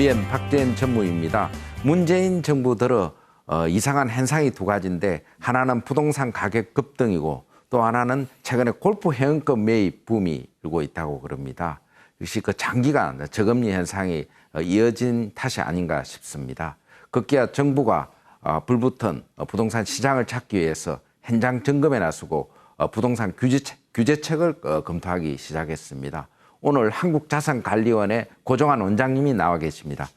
MBN 박재현 전무입니다. 문재인 정부 들어 이상한 현상이 두 가지인데 하나는 부동산 가격 급등이고 또 하나는 최근에 골프 회원권 매입 붐이 일고 있다고 그럽니다. 역시 그 장기간 저금리 현상이 이어진 탓이 아닌가 싶습니다. 급기야 정부가 불붙은 부동산 시장을 찾기 위해서 현장 점검에 나서고 부동산 규제책을 검토하기 시작했습니다. 오늘 한국자산관리원의 고종환 원장님이 나와 계십니다.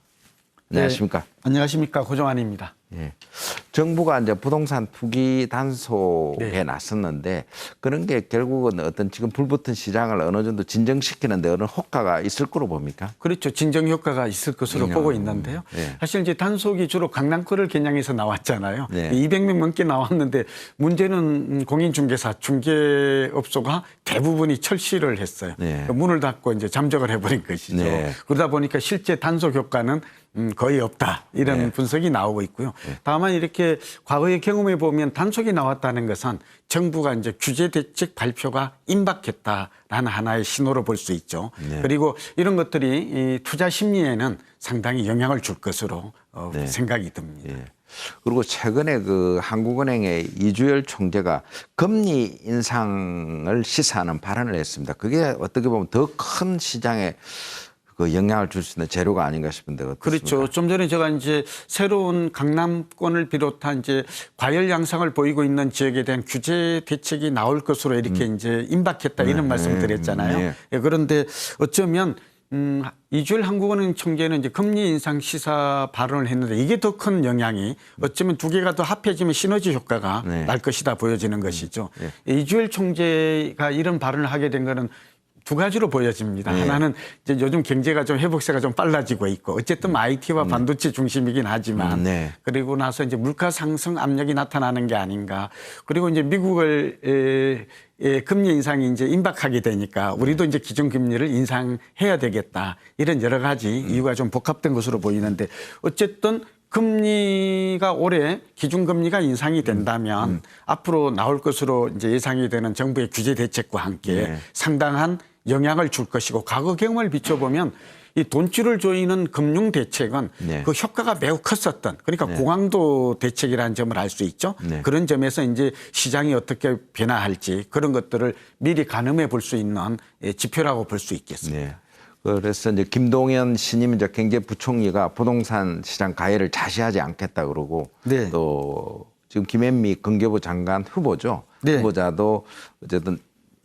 안녕하십니까? 네, 안녕하십니까? 고종환입니다. 예. 정부가 이제 부동산 투기 단속에 나섰는데 그런 게 결국은 어떤 지금 불붙은 시장을 어느 정도 진정시키는데 어느 효과가 있을 거로 봅니까? 그렇죠. 진정 효과가 있을 것으로 보고 있는데요. 네. 사실 이제 단속이 주로 강남권을 겨냥해서 나왔잖아요. 네. 200명 넘게 나왔는데 문제는 공인중개사, 중개업소가 대부분이 철시를 했어요. 네. 문을 닫고 이제 잠적을 해버린 것이죠. 네. 그러다 보니까 실제 단속 효과는 거의 없다. 이런 분석이 나오고 있고요. 다만 이렇게 과거의 경험해 보면 단속이 나왔다는 것은 정부가 이제 규제 대책 발표가 임박했다라는 하나의 신호로 볼 수 있죠. 그리고 이런 것들이 이 투자 심리에는 상당히 영향을 줄 것으로 생각이 듭니다. 그리고 최근에 그 한국은행의 이주열 총재가 금리 인상을 시사하는 발언을 했습니다. 그게 어떻게 보면 더 큰 시장에 그 영향을 줄 수 있는 재료가 아닌가 싶은데 어떻습니까? 그렇죠. 좀 전에 제가 이제 새로운 강남권을 비롯한 이제 과열 양상을 보이고 있는 지역에 대한 규제 대책이 나올 것으로 이렇게 이제 임박했다 이런 말씀을 드렸잖아요. 그런데 어쩌면 이주열 한국은행 총재는 이제 금리 인상 시사 발언을 했는데 이게 더 큰 영향이 어쩌면 두 개가 더 합해지면 시너지 효과가 날 것이다 보여지는 것이죠. 이주열 총재가 이런 발언을 하게 된 거는 두 가지로 보여집니다. 하나는 이제 요즘 경제가 좀 회복세가 좀 빨라지고 있고 어쨌든 IT와 반도체 중심이긴 하지만 그리고 나서 이제 물가 상승 압력이 나타나는 게 아닌가. 그리고 이제 미국을 금리 인상이 이제 임박하게 되니까 우리도 이제 기준금리를 인상해야 되겠다. 이런 여러 가지 이유가 좀 복합된 것으로 보이는데 어쨌든 금리가 올해 기준금리가 인상이 된다면 앞으로 나올 것으로 이제 예상이 되는 정부의 규제 대책과 함께 상당한 영향을 줄 것이고 과거 경험을 비춰보면 이 돈줄을 조이는 금융 대책은 그 효과가 매우 컸었던 그러니까 고강도 대책이라는 점을 알 수 있죠. 그런 점에서 이제 시장이 어떻게 변화할지 그런 것들을 미리 가늠해 볼 수 있는 지표라고 볼 수 있겠습니다. 그래서 이제 김동연 신임 이제 경제부총리가 부동산 시장 가해를 자시하지 않겠다 그러고 또 지금 김현미 건교부 장관 후보죠. 후보자도 어쨌든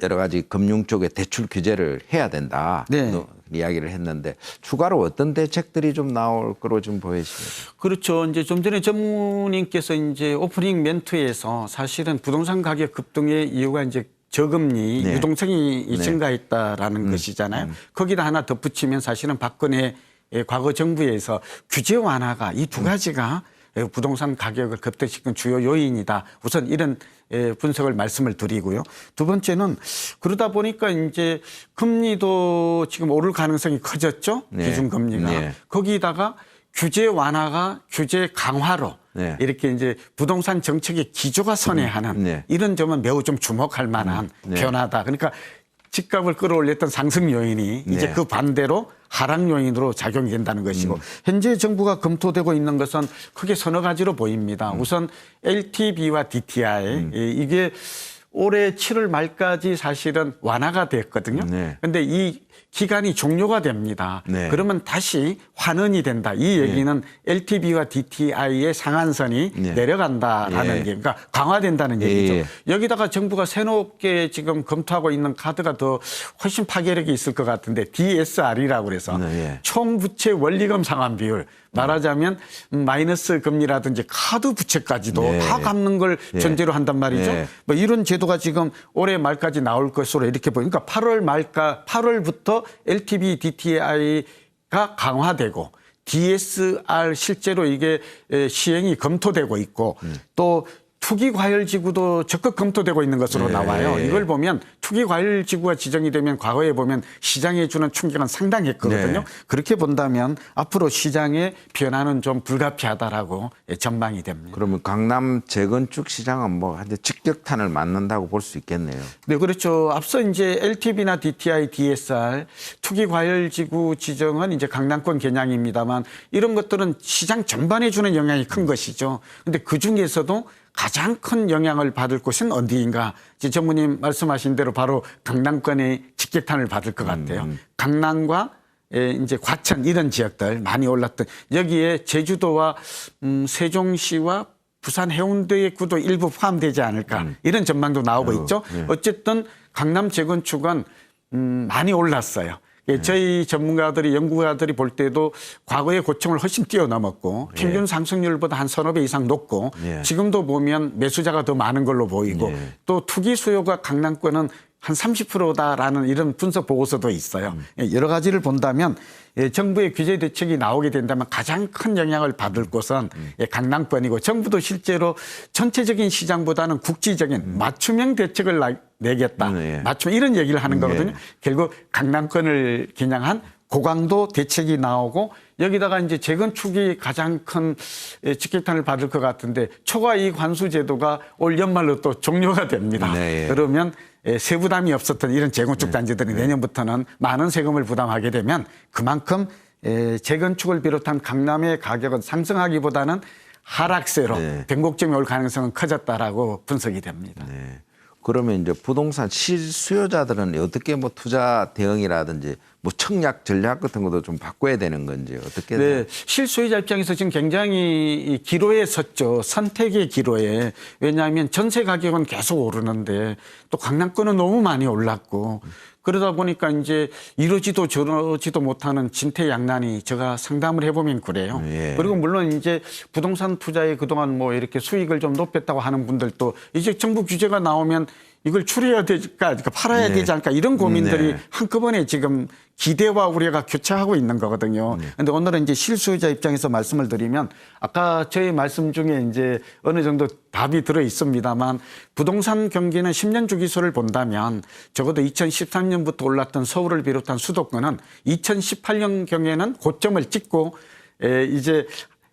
여러 가지 금융 쪽에 대출 규제를 해야 된다. 이야기를 했는데 추가로 어떤 대책들이 좀 나올 거로 좀 보이시죠? 그렇죠. 이제 좀 전에 전무님께서 이제 오프닝 멘트에서 사실은 부동산 가격 급등의 이유가 이제 저금리 유동성이 증가했다라는 것이잖아요. 거기다 하나 덧붙이면 사실은 박근혜 과거 정부에서 규제 완화가 이 두 가지가 부동산 가격을 급등시킨 주요 요인이다. 우선 이런 분석을 말씀을 드리고요. 두 번째는 그러다 보니까 이제 금리도 지금 오를 가능성이 커졌죠. 기준금리가. 거기다가 규제 완화가 규제 강화로 이렇게 이제 부동산 정책의 기조가 선회하는 이런 점은 매우 좀 주목할 만한 변화다. 그러니까 집값을 끌어올렸던 상승 요인이 이제 그 반대로 하락 요인으로 작용이 된다는 것이고 현재 정부가 검토되고 있는 것은 크게 서너 가지로 보입니다. 우선 LTV와 DTI 이게 올해 7월 말까지 사실은 완화가 됐거든요. 그런데 이 기간이 종료가 됩니다. 그러면 다시 환원이 된다. 이 얘기는 LTV와 DTI의 상한선이 내려간다라는 얘기, 그러니까 강화된다는 얘기죠. 여기다가 정부가 새롭게 지금 검토하고 있는 카드가 더 훨씬 파괴력이 있을 것 같은데 DSR이라고 그래서 총부채 원리금 상환 비율. 말하자면 마이너스 금리라든지 카드 부채까지도 다 갚는 걸 전제로 한단 말이죠. 뭐 이런 제도가 지금 올해 말까지 나올 것으로 이렇게 보니까 8월부터 LTV, DTI가 강화되고 DSR 실제로 이게 시행이 검토되고 있고 또 투기과열지구도 적극 검토되고 있는 것으로 네. 나와요. 이걸 보면 투기과열지구가 지정이 되면 과거에 보면 시장에 주는 충격은 상당했거든요. 네. 그렇게 본다면 앞으로 시장의 변화는 좀 불가피하다라고 전망이 됩니다. 그러면 강남 재건축 시장은 뭐 한데 직격탄을 맞는다고 볼 수 있겠네요. 네, 그렇죠. 앞서 이제 LTV나 DTI, DSR, 투기과열지구 지정은 이제 강남권 겨냥입니다만 이런 것들은 시장 전반에 주는 영향이 큰 것이죠. 근데 그 중에서도 가장 큰 영향을 받을 곳은 어디인가? 이제 전무님 말씀하신 대로 바로 강남권의 직격탄을 받을 것 같아요. 강남과 이제 과천 이런 지역들 많이 올랐던 여기에 제주도와 세종시와 부산 해운대의 구도 일부 포함되지 않을까 이런 전망도 나오고 있죠. 어쨌든 강남 재건축은 많이 올랐어요. 저희 전문가들이 연구가들이 볼 때도 과거의 고점을 훨씬 뛰어넘었고 평균 상승률보다 한 서너 배 이상 높고 지금도 보면 매수자가 더 많은 걸로 보이고 또 투기 수요가 강남권은 한 30%다라는 이런 분석 보고서도 있어요. 여러 가지를 본다면 정부의 규제 대책이 나오게 된다면 가장 큰 영향을 받을 곳은 강남권이고 정부도 실제로 전체적인 시장보다는 국지적인 맞춤형 대책을 내겠다. 맞춤 이런 얘기를 하는 거거든요. 결국 강남권을 겨냥한 고강도 대책이 나오고 여기다가 이제 재건축이 가장 큰 직격탄을 받을 것 같은데 초과이익 환수 제도가 올 연말로 또 종료가 됩니다. 그러면 세부담이 없었던 이런 재건축 단지들이 내년부터는 많은 세금을 부담하게 되면 그만큼 재건축을 비롯한 강남의 가격은 상승하기보다는 하락세로 변곡점이 올 가능성은 커졌다라고 분석이 됩니다. 그러면 이제 부동산 실수요자들은 어떻게 뭐 투자 대응이라든지 뭐 청약 전략 같은 것도 좀 바꿔야 되는 건지 어떻게? 네, 실수요자 입장에서 지금 굉장히 기로에 섰죠. 선택의 기로에. 왜냐하면 전세 가격은 계속 오르는데 또 강남권은 너무 많이 올랐고 그러다 보니까 이제 이러지도 저러지도 못하는 진퇴양난이 제가 상담을 해보면 그래요. 그리고 물론 이제 부동산 투자에 그동안 뭐 이렇게 수익을 좀 높였다고 하는 분들도 이제 정부 규제가 나오면 이걸 줄여야 될까, 그러니까 팔아야 되지 않을까 이런 고민들이 한꺼번에 지금 기대와 우려가 교차하고 있는 거거든요. 그런데 오늘은 이제 실수요자 입장에서 말씀을 드리면 아까 저희 말씀 중에 이제 어느 정도 답이 들어 있습니다만 부동산 경기는 10년 주기수를 본다면 적어도 2013년부터 올랐던 서울을 비롯한 수도권은 2018년경에는 고점을 찍고 이제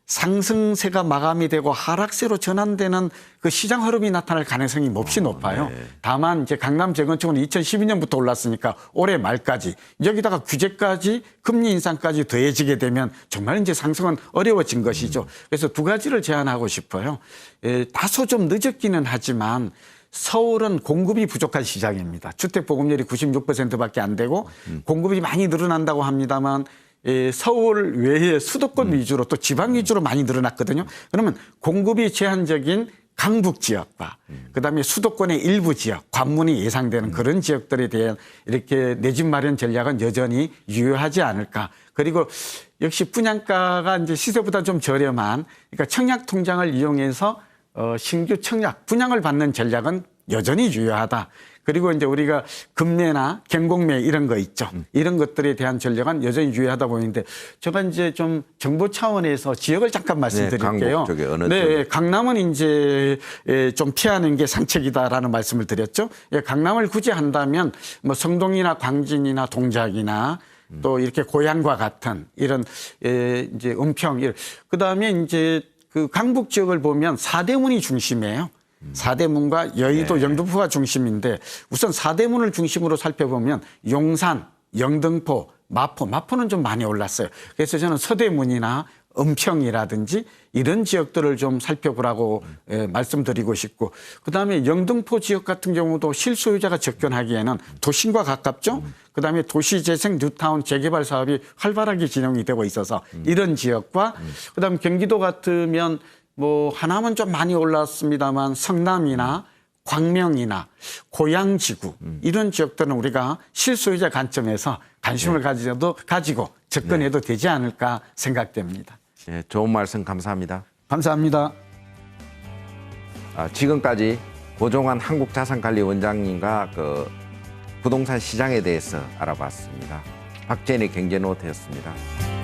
상승세가 마감이 되고 하락세로 전환되는 그 시장 흐름이 나타날 가능성이 몹시 높아요. 다만 이제 강남 재건축은 2012년부터 올랐으니까 올해 말까지 여기다가 규제까지 금리 인상까지 더해지게 되면 정말 이제 상승은 어려워진 것이죠. 그래서 두 가지를 제안하고 싶어요. 다소 좀 늦었기는 하지만 서울은 공급이 부족한 시장입니다. 주택 보급률이 96%밖에 안 되고 공급이 많이 늘어난다고 합니다만 서울 외에 수도권 위주로 또 지방 위주로 많이 늘어났거든요. 그러면 공급이 제한적인 강북 지역과 그다음에 수도권의 일부 지역, 관문이 예상되는 그런 지역들에 대한 이렇게 내 집 마련 전략은 여전히 유효하지 않을까. 그리고 역시 분양가가 이제 시세보다 좀 저렴한 그러니까 청약 통장을 이용해서 신규 청약, 분양을 받는 전략은 여전히 유효하다. 그리고 이제 우리가 금매나 경공매 이런 거 있죠. 이런 것들에 대한 전략은 여전히 유효하다 보이는데 제가 이제 좀 정보 차원에서 지역을 잠깐 말씀드릴게요. 강북 쪽에 어느 네, 강남은 이제 좀 피하는 게 상책이다라는 말씀을 드렸죠. 강남을 굳이 한다면 뭐 성동이나 광진이나 동작이나 또 이렇게 고향과 같은 이런 이제 은평, 그다음에 이제 그 강북 지역을 보면 사대문이 중심이에요. 사대문과 여의도, 영등포가 중심인데 우선 사대문을 중심으로 살펴보면 용산, 영등포, 마포는 좀 많이 올랐어요. 그래서 저는 서대문이나 은평이라든지 이런 지역들을 좀 살펴보라고 말씀드리고 싶고 그다음에 영등포 지역 같은 경우도 실소유자가 접견하기에는 도심과 가깝죠. 그다음에 도시재생 뉴타운 재개발 사업이 활발하게 진행이 되고 있어서 이런 지역과 그다음에 경기도 같으면 뭐 하나만 좀 많이 올랐습니다만 성남이나 광명이나 고양지구 이런 지역들은 우리가 실소유자 관점에서 관심을 가지고 접근해도 되지 않을까 생각됩니다. 네, 좋은 말씀 감사합니다. 감사합니다. 지금까지 고종환 한국자산관리원장님과 그 부동산 시장에 대해서 알아봤습니다. 박재인의 경제노트였습니다.